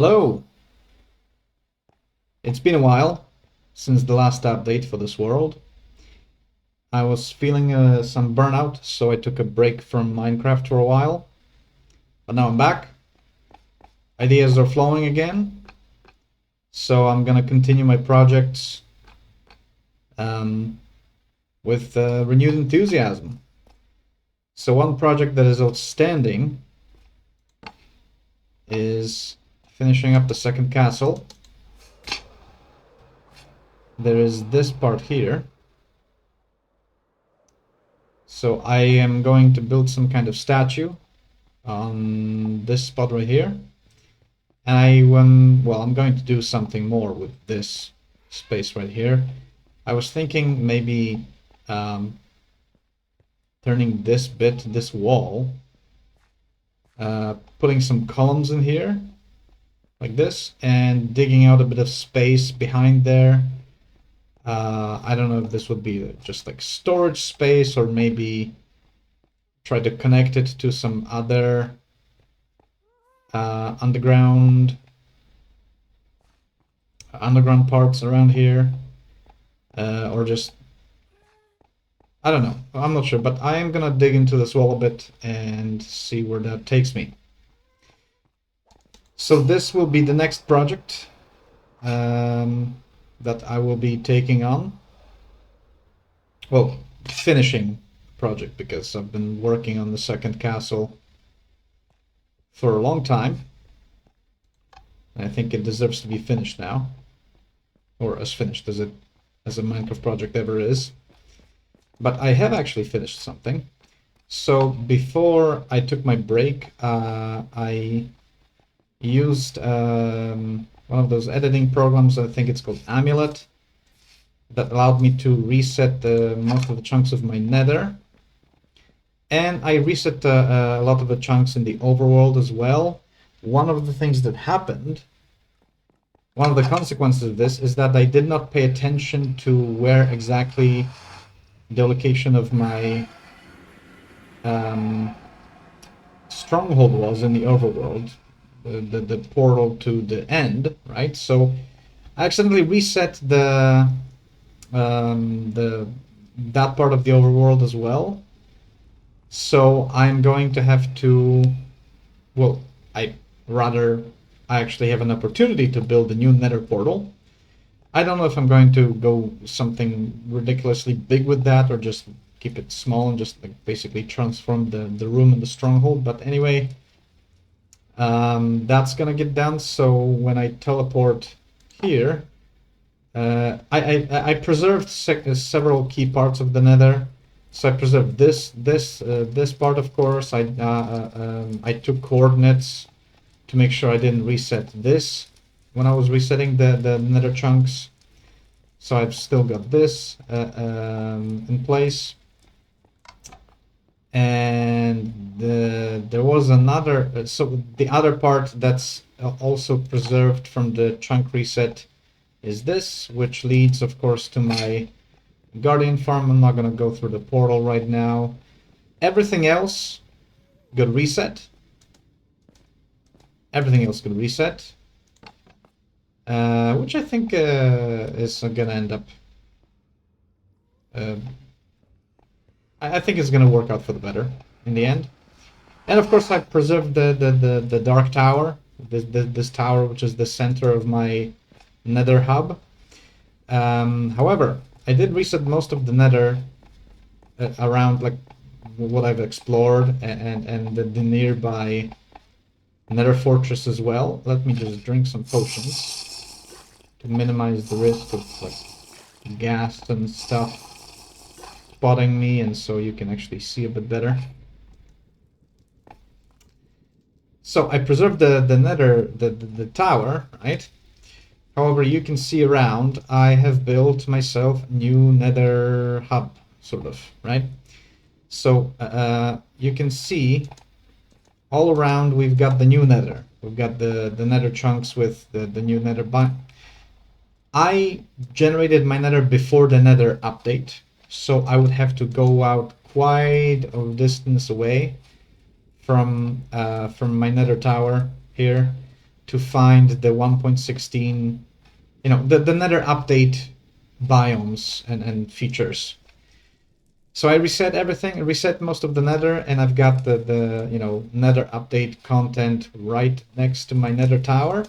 Hello! It's been a while since the last update for this world. I was feeling some burnout, so I took a break from Minecraft for a while. But now I'm back. Ideas are flowing again. So I'm gonna continue my projects with renewed enthusiasm. So one project that is outstanding is finishing up the second castle. There is this part here. So I am going to build some kind of statue on this spot right here. And I'm going to do something more with this space right here. I was thinking maybe turning this wall, putting some columns in here, like this, and digging out a bit of space behind there. I don't know if this would be just like storage space, or maybe try to connect it to some other underground parts around here, or just, I don't know, I'm not sure, but I am gonna dig into this wall a bit and see where that takes me. So this will be the next project that I will be taking on. Well, finishing project, because I've been working on the second castle for a long time. I think it deserves to be finished now, or as finished as a Minecraft project ever is. But I have actually finished something. So before I took my break, I used one of those editing programs. I think it's called Amulet, that allowed me to reset most of the chunks of my nether. And I reset a lot of the chunks in the overworld as well. One of the things that happened, one of the consequences of this, is that I did not pay attention to where exactly the location of my stronghold was in the overworld, the portal to the end, right? So I accidentally reset that part of the overworld as well. So I'm going to have to, well, I actually have an opportunity to build a new nether portal. I don't know if I'm going to go something ridiculously big with that, or just keep it small and just like basically transform the room in the stronghold. But anyway, that's gonna get done. So when I teleport here, I preserved several key parts of the nether. So I preserved this part, of course. I took coordinates to make sure I didn't reset this when I was resetting the nether chunks. So I've still got this in place. And there was another, so the other part that's also preserved from the chunk reset is this, which leads, of course, to my Guardian farm. I'm not going to go through the portal right now. Everything else got reset. Everything else got reset. Which I think is going to end up... I think it's going to work out for the better in the end. And of course, I preserved the Dark Tower, this tower, which is the center of my Nether Hub. However, I did reset most of the Nether around like what I've explored, and the nearby Nether Fortress as well. Let me just drink some potions to minimize the risk of like gas and stuff spotting me, and so you can actually see a bit better. So I preserved the nether, the tower, right? However, you can see around, I have built myself a new nether hub, sort of, right? So you can see all around we've got the new nether. We've got the nether chunks with the new nether biome. I generated my nether before the nether update, so I would have to go out quite a distance away from my nether tower here to find the 1.16, you know, the Nether update biomes and features. So I reset everything, reset most of the Nether, and I've got the you know, Nether update content right next to my Nether tower.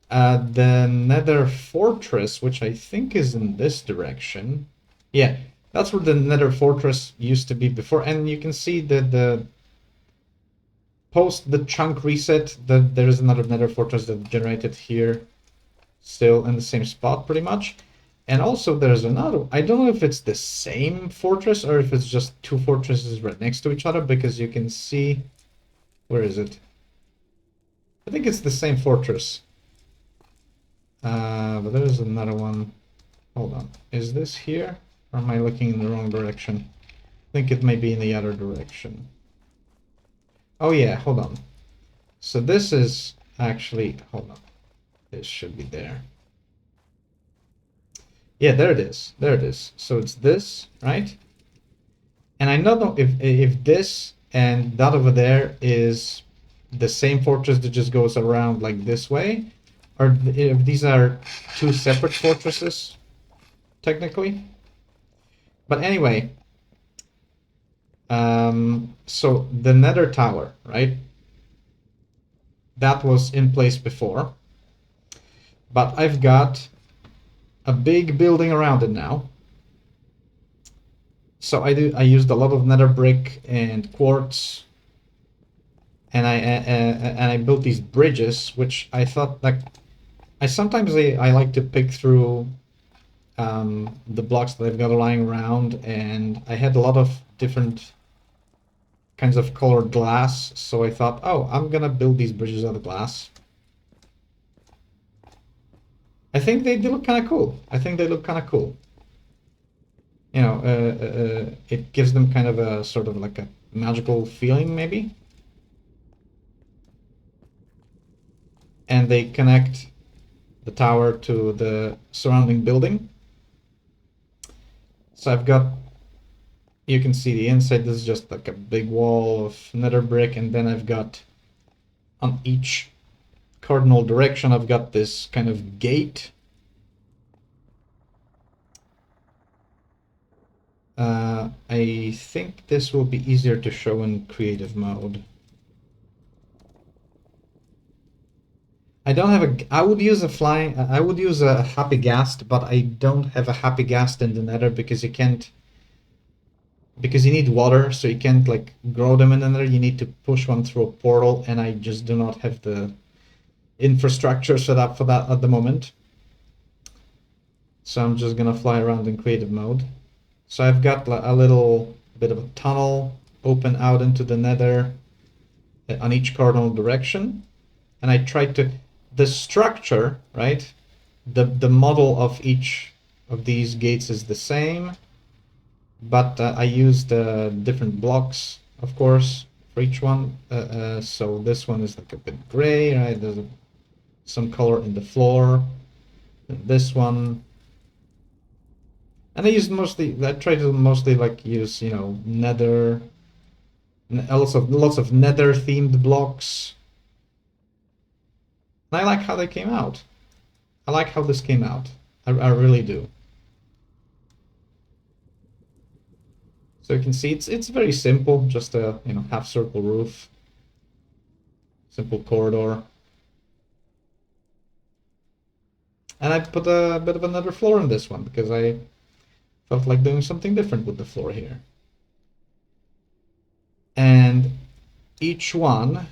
The Nether fortress, which I think is in this direction. Yeah, that's where the Nether fortress used to be before, and you can see that the post the chunk reset, that there is another Nether fortress that generated here, still in the same spot pretty much. And also there's another, I don't know if it's the same fortress or if it's just two fortresses right next to each other, because you can see, where is it? I think it's the same fortress. But there's another one. Hold on, is this here? Or am I looking in the wrong direction? I think it may be in the other direction. Oh yeah, hold on. So this is actually, hold on. This should be there. Yeah, there it is. There it is. So it's this, right? And I don't know if this and that over there is the same fortress that just goes around like this way, or if these are two separate fortresses, technically. But anyway, so the Nether Tower, right? That was in place before, but I've got a big building around it now. So I used a lot of nether brick and quartz, and I built these bridges, which I thought, like, I sometimes I like to pick through the blocks that I've got lying around, and I had a lot of different kinds of colored glass, so I thought, oh, I'm gonna build these bridges out of glass. I think they look kind of cool. I think they look kind of cool. You know, it gives them kind of a sort of like a magical feeling, maybe. And they connect the tower to the surrounding building. So I've got, you can see the inside, this is just like a big wall of nether brick, and then I've got on each cardinal direction, I've got this kind of gate. I think this will be easier to show in creative mode. I don't have a, I would use a flying, I would use a happy ghast, but I don't have a happy ghast in the nether because you can't, because you need water, so you can't like grow them in the nether. You need to push one through a portal, and I just do not have the infrastructure set up for that at the moment. So I'm just gonna fly around in creative mode. So I've got a little bit of a tunnel open out into the nether on each cardinal direction. And I tried to, the structure, right? The model of each of these gates is the same, but I used different blocks, of course, for each one. So this one is like a bit gray, right? There's some color in the floor. And this one, and I used mostly, I tried to mostly like use, you know, nether, lots of nether themed blocks. And I like how they came out. I like how this came out. I really do. So you can see it's very simple, just a, you know, half circle roof, simple corridor. And I put a bit of another floor in this one because I felt like doing something different with the floor here. And each one,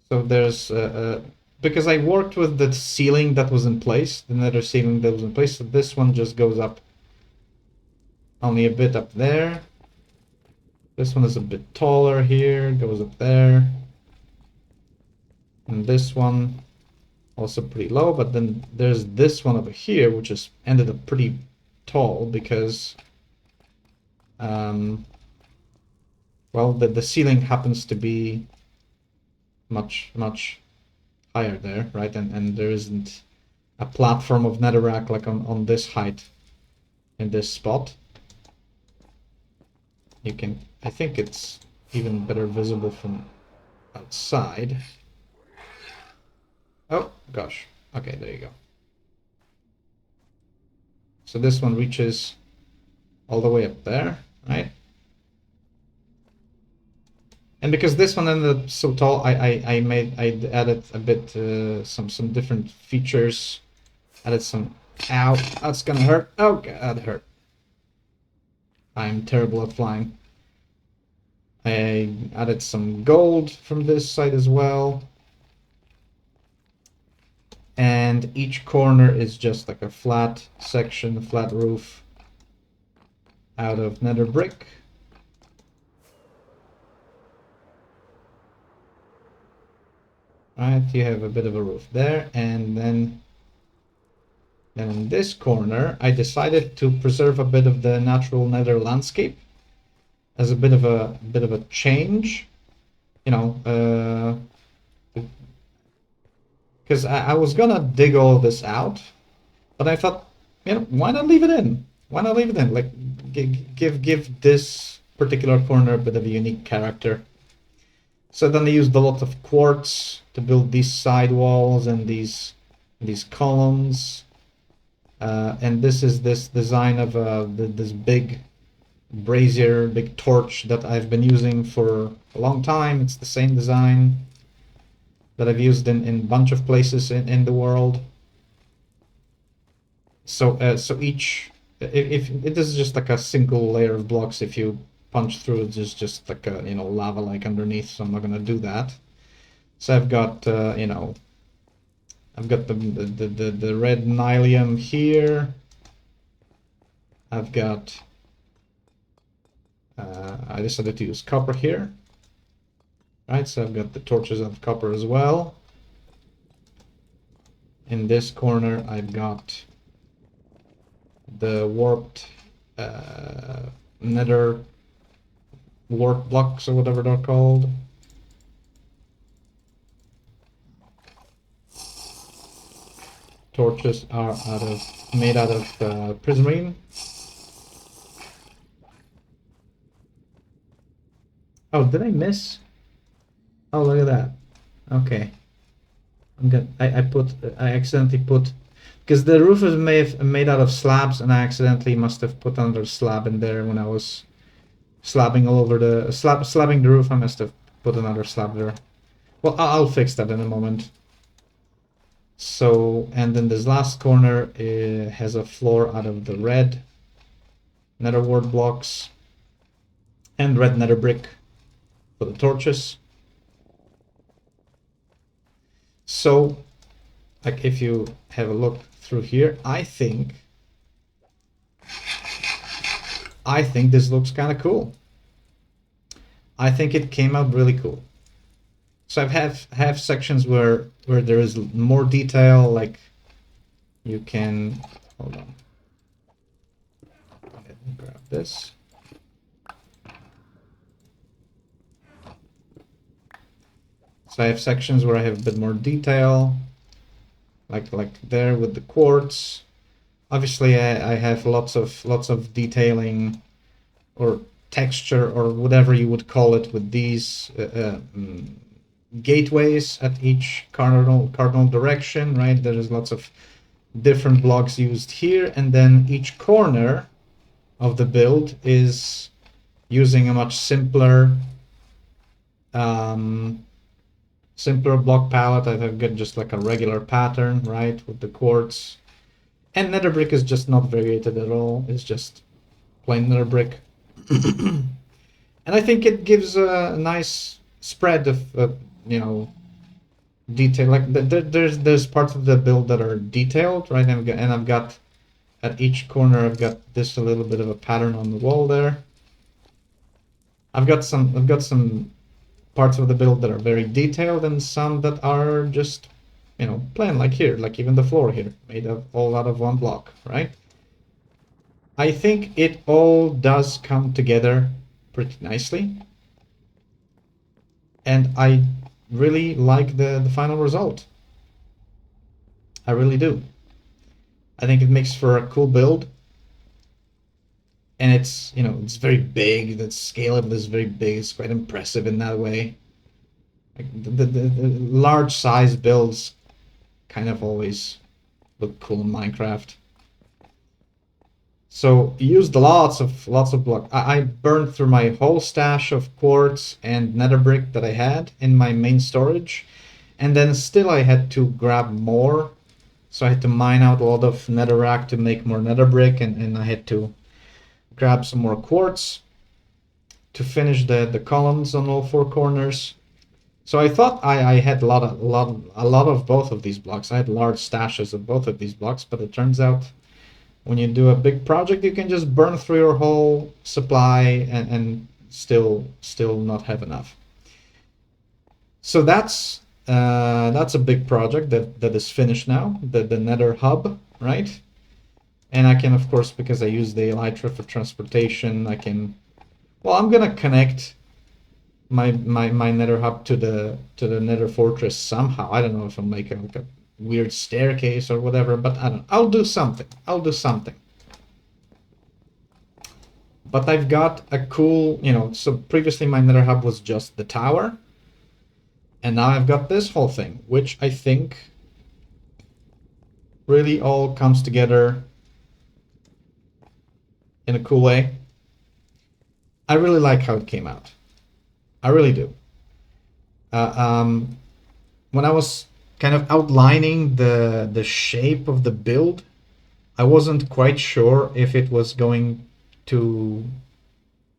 so there's because I worked with the ceiling that was in place, the nether ceiling that was in place, so this one just goes up only a bit up there. This one is a bit taller here, goes up there. And this one also pretty low, but then there's this one over here, which is ended up pretty tall because well, the ceiling happens to be much higher there, right? And there isn't a platform of netherrack like on this height in this spot. You can, I think it's even better visible from outside. Oh, gosh. Okay, there you go. So this one reaches all the way up there, right? And because this one ended up so tall, I added a bit, some different features. Added some, ow, that's gonna hurt. Oh, God, that hurt. I'm terrible at flying. I added some gold from this side as well. And each corner is just like a flat section, a flat roof out of nether brick. Right, you have a bit of a roof there, and then in this corner, I decided to preserve a bit of the natural nether landscape as a bit of a change, you know, because I was gonna dig all this out, but I thought, you know, why not leave it in? Why not leave it in? Like, give this particular corner a bit of a unique character. So then I used a lot of quartz to build these side walls and these columns. And this is this design of this big brazier, big torch that I've been using for a long time. It's the same design that I've used in a bunch of places in the world. So so each, if it is just like a single layer of blocks, if you punch through it, there's just like a, you know, lava like underneath. So I'm not gonna do that. So I've got you know, I've got the red nylium here. I've got I decided to use copper here. Right, so I've got the torches of copper as well. In this corner, I've got the warped nether warp blocks or whatever they're called. Torches are made out of prismarine. Oh, did I miss? Oh, look at that. Okay. I accidentally put, because the roof is made out of slabs, and I accidentally must have put another slab in there when I was slabbing all over slabbing the roof. I must have put another slab there. Well, I'll fix that in a moment. So, and then this last corner has a floor out of the red nether wart blocks and red nether brick for the torches. So, like, if you have a look through here, I think this looks kind of cool. I think it came out really cool. So I have sections where there is more detail, like you can, hold on, go ahead and grab this. So I have sections where I have a bit more detail, like there with the quartz. Obviously, I have lots of detailing or texture or whatever you would call it with these gateways at each cardinal direction, right? There is lots of different blocks used here, and then each corner of the build is using a much simpler block palette. I've got just like a regular pattern, right, with the quartz. And nether brick is just not variated at all. It's just plain nether brick. And I think it gives a nice spread of you know, detail. Like there's parts of the build that are detailed, right? And I've got at each corner I've got this a little bit of a pattern on the wall there. I've got some parts of the build that are very detailed and some that are just, you know, plain, like here, like even the floor here, made of all out of one block, right? I think it all does come together pretty nicely. And I really like the final result. I really do. I think it makes for a cool build. and it's, you know, it's very big. The scale of it is very big. It's quite impressive in that way. Like the large size builds kind of always look cool in Minecraft. So used lots of block. I burned through my whole stash of quartz and nether brick that I had in my main storage, and then still I had to grab more. So I had to mine out a lot of netherrack to make more nether brick, and I had to grab some more quartz to finish the columns on all four corners. So I thought I had a lot of both of these blocks. I had large stashes of both of these blocks, but it turns out when you do a big project, you can just burn through your whole supply and still not have enough. So that's a big project that is finished now, the Nether Hub, right? And I can, of course, because I use the elytra for transportation, I can. Well, I'm gonna connect my Nether Hub to the Nether Fortress somehow. I don't know if I'll make like a weird staircase or whatever, but I don't. I'll do something. I'll do something. But I've got a cool, you know. So previously my Nether Hub was just the tower, and now I've got this whole thing, which I think really all comes together in a cool way. I really like how it came out. I really do. When I was kind of outlining the shape of the build, I wasn't quite sure if it was going to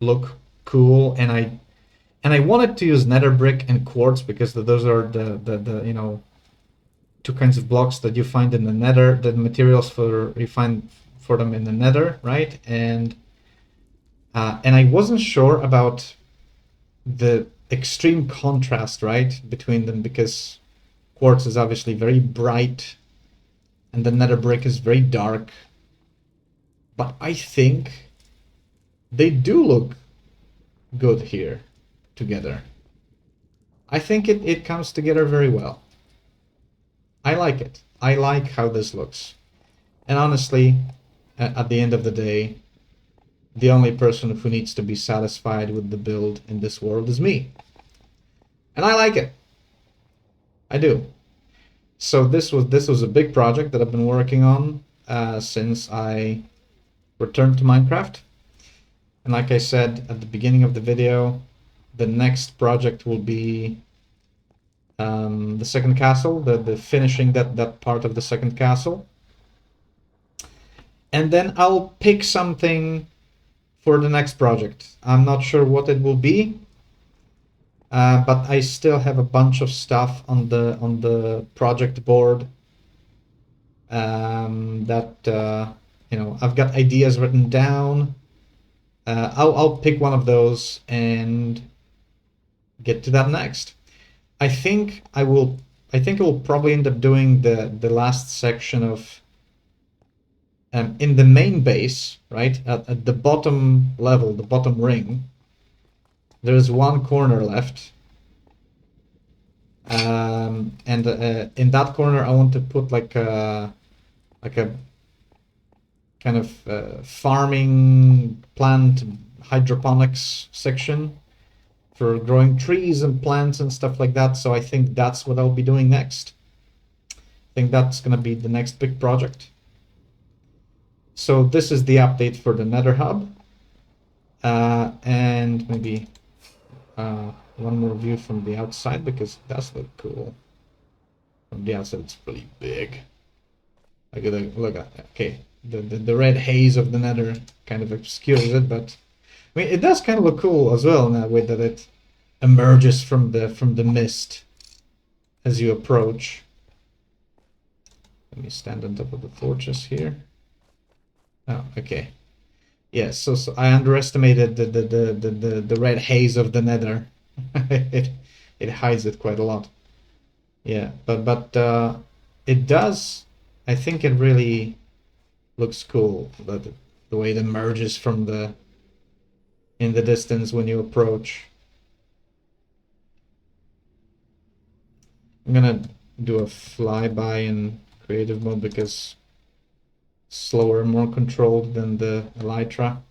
look cool, and I wanted to use nether brick and quartz because those are the you know, two kinds of blocks that you find in the nether, the materials for you find for them in the nether, right? And I wasn't sure about the extreme contrast, right, between them, because quartz is obviously very bright and the nether brick is very dark. But I think they do look good here together. I think it comes together very well. I like it. I like how this looks. And honestly, at the end of the day, the only person who needs to be satisfied with the build in this world is me. And I like it. I do. So this was a big project that I've been working on since I returned to Minecraft. And like I said at the beginning of the video, the next project will be the second castle, the finishing that part of the second castle. And then I'll pick something for the next project. I'm not sure what it will be, but I still have a bunch of stuff on the project board that you know, I've got ideas written down. I'll pick one of those and get to that next. I think I will probably end up doing the last section of in the main base, right? At the bottom level, the bottom ring, there's one corner left. And in that corner, I want to put like a kind of farming plant hydroponics section for growing trees and plants and stuff like that. So I think that's what I'll be doing next. I think that's going to be the next big project. So this is the update for the Nether Hub. And maybe one more view from the outside, because it does look cool. From the outside, it's really big. Look at that. Okay, the red haze of the Nether kind of obscures it, but I mean, it does kind of look cool as well in that way that it emerges from the mist as you approach. Let me stand on top of the torches here. Oh, okay. Yeah, so I underestimated the red haze of the Nether. it hides it quite a lot. Yeah, but it does. I think it really looks cool, the way it emerges from in the distance when you approach. I'm gonna do a flyby in creative mode because it's slower and more controlled than the elytra.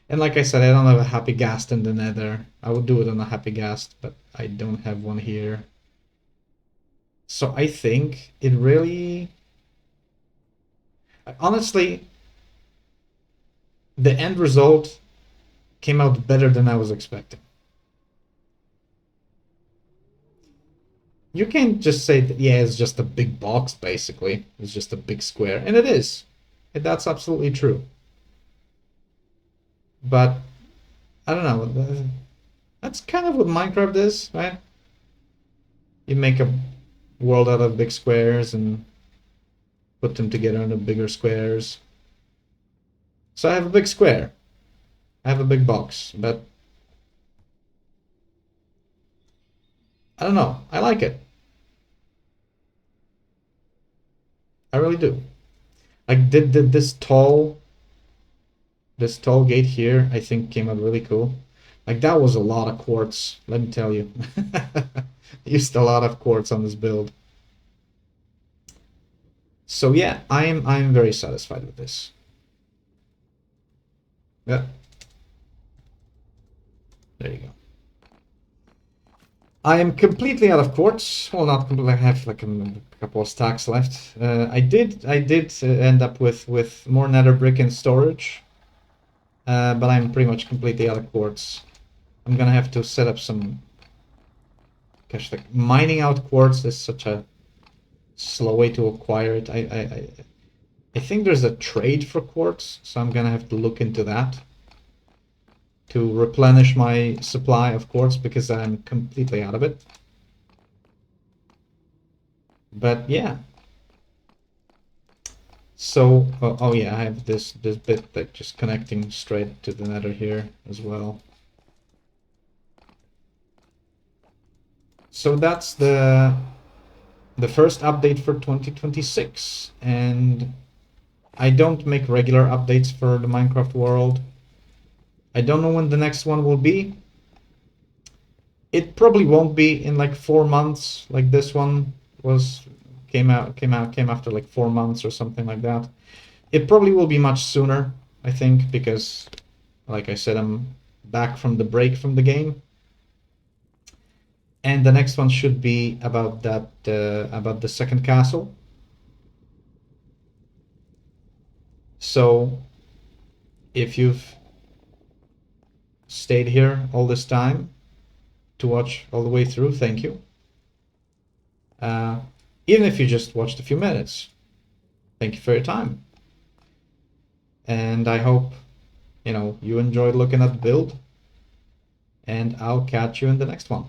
And like I said, I don't have a happy ghast in the Nether. I would do it on a happy ghast, but I don't have one here. So I think it really, honestly, the end result came out better than I was expecting. You can't just say that, yeah, it's just a big box, basically. It's just a big square. And it is. That's absolutely true. But, I don't know. That's kind of what Minecraft is, right? You make a world out of big squares and put them together into bigger squares. So I have a big square. I have a big box. But, I don't know. I like it. I really do. Like, did this tall gate here, I think came out really cool. Like that was a lot of quartz, let me tell you. Used a lot of quartz on this build. So yeah, I'm very satisfied with this. Yeah. There you go. I am completely out of quartz. Well, not completely. I have like a couple of stacks left. I did end up with more nether brick in storage, but I'm pretty much completely out of quartz. I'm gonna have to set up some. Gosh, like mining out quartz is such a slow way to acquire it. I think there's a trade for quartz, so I'm gonna have to look into that to replenish my supply of quartz because I'm completely out of it. But yeah. So, oh yeah, I have this bit that just connecting straight to the nether here as well. So that's the first update for 2026, and I don't make regular updates for the Minecraft world. I don't know when the next one will be. It probably won't be in like 4 months, like this one was came after like 4 months or something like that. It probably will be much sooner, I think, because like I said, I'm back from the break from the game. And the next one should be about that about the second castle. So if you've stayed here all this time to watch all the way through, thank you. Uh, Even if you just watched a few minutes, thank you for your time. And I hope, you enjoyed looking at the build. And I'll catch you in the next one.